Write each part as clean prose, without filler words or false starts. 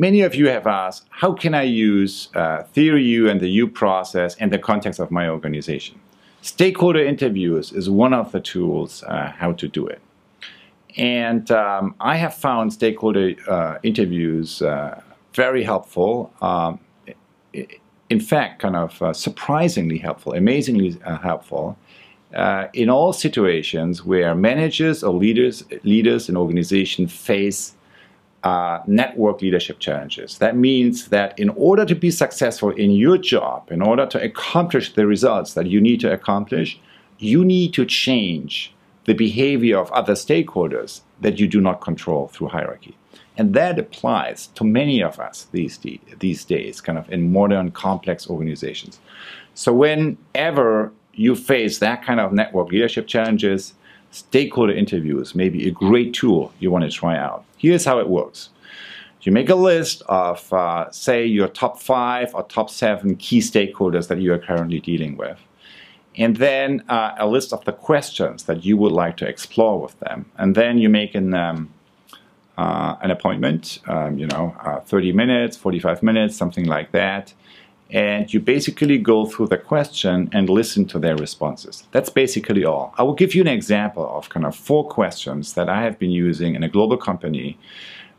Many of you have asked, how can I use Theory U and the U process in the context of my organization? Stakeholder interviews is one of the tools how to do it. And I have found stakeholder interviews very helpful. In fact, kind of surprisingly helpful, amazingly helpful in all situations where managers or leaders in organizations face network leadership challenges. That means that in order to be successful in your job, in order to accomplish the results that you need to accomplish, you need to change the behavior of other stakeholders that you do not control through hierarchy. And that applies to many of us these days, kind of in modern, complex organizations. So whenever you face that kind of network leadership challenges, stakeholder interviews may be a great tool you want to try out. Here's how it works. You make a list of, say, your top 5 or top 7 key stakeholders that you are currently dealing with. And then a list of the questions that you would like to explore with them. And then you make an appointment, 30 minutes, 45 minutes, something like that. And you basically go through the question and listen to their responses. That's basically all. I will give you an example of kind of 4 questions that I have been using in a global company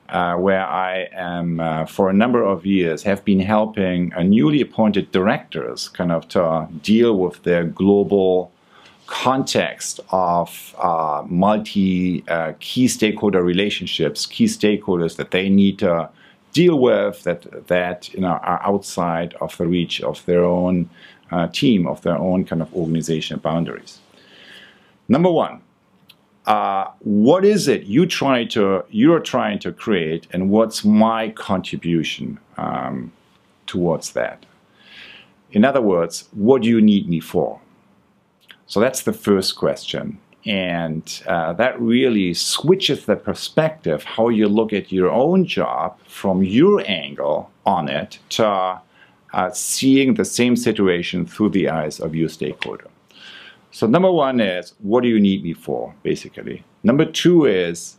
where I am, for a number of years, have been helping newly appointed directors kind of to deal with their global context of multi-key stakeholder relationships, key stakeholders that they need to deal with that are outside of the reach of their own team, of their own kind of organizational boundaries. Number 1. What is it you're trying to create, and what's my contribution towards that? In other words, what do you need me for? So that's the first question. And that really switches the perspective, how you look at your own job from your angle on it to seeing the same situation through the eyes of your stakeholder. So number 1 is, what do you need me for, basically? Number 2 is,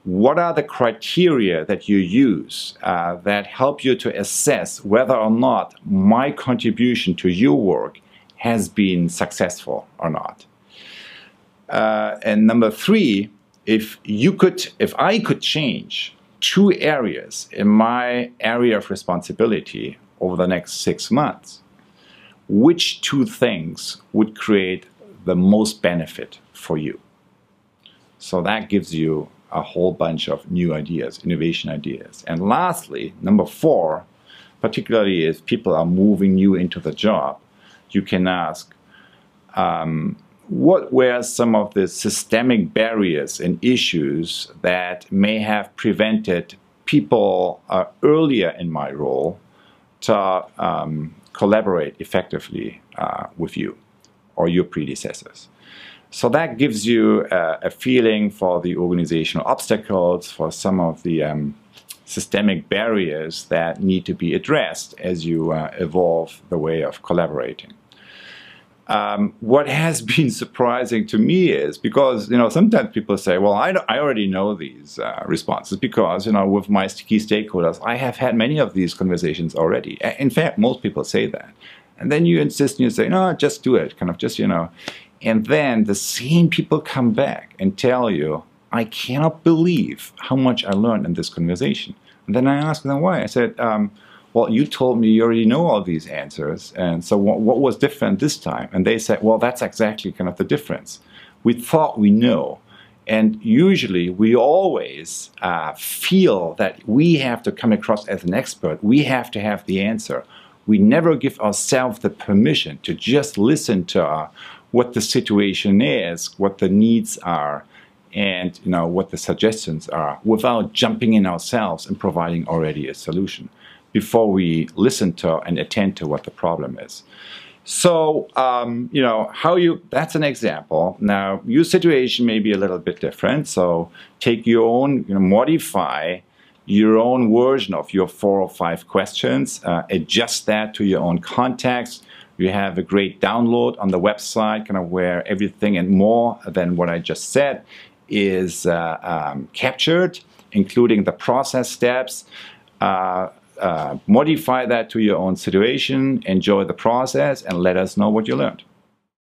what are the criteria that you use that help you to assess whether or not my contribution to your work has been successful or not? And number 3, if I could change 2 areas in my area of responsibility over the next 6 months, which 2 things would create the most benefit for you? So that gives you a whole bunch of new ideas, innovation ideas. And lastly, number 4, particularly if people are moving you into the job, you can ask, what were some of the systemic barriers and issues that may have prevented people earlier in my role to collaborate effectively with you or your predecessors? So that gives you a feeling for the organizational obstacles, for some of the systemic barriers that need to be addressed as you evolve the way of collaborating. What has been surprising to me is, because sometimes people say, well, I already know these responses because with my key stakeholders I have had many of these conversations already. In fact, most people say that, and then you insist and you say, no, just do it, kind of just and then the same people come back and tell you, I cannot believe how much I learned in this conversation. And then I ask them why. I said, well, you told me you already know all these answers, and so what was different this time? And they said, well, that's exactly kind of the difference. We thought we know, and usually we always feel that we have to come across as an expert. We have to have the answer. We never give ourselves the permission to just listen to what the situation is, what the needs are, and what the suggestions are, without jumping in ourselves and providing already a solution before we listen to and attend to what the problem is. So, that's an example. Now, your situation may be a little bit different, so take your own, modify your own version of your 4 or 5 questions, adjust that to your own context. You have a great download on the website, kind of where everything and more than what I just said is captured, including the process steps. modify that to your own situation, enjoy the process, and let us know what you learned.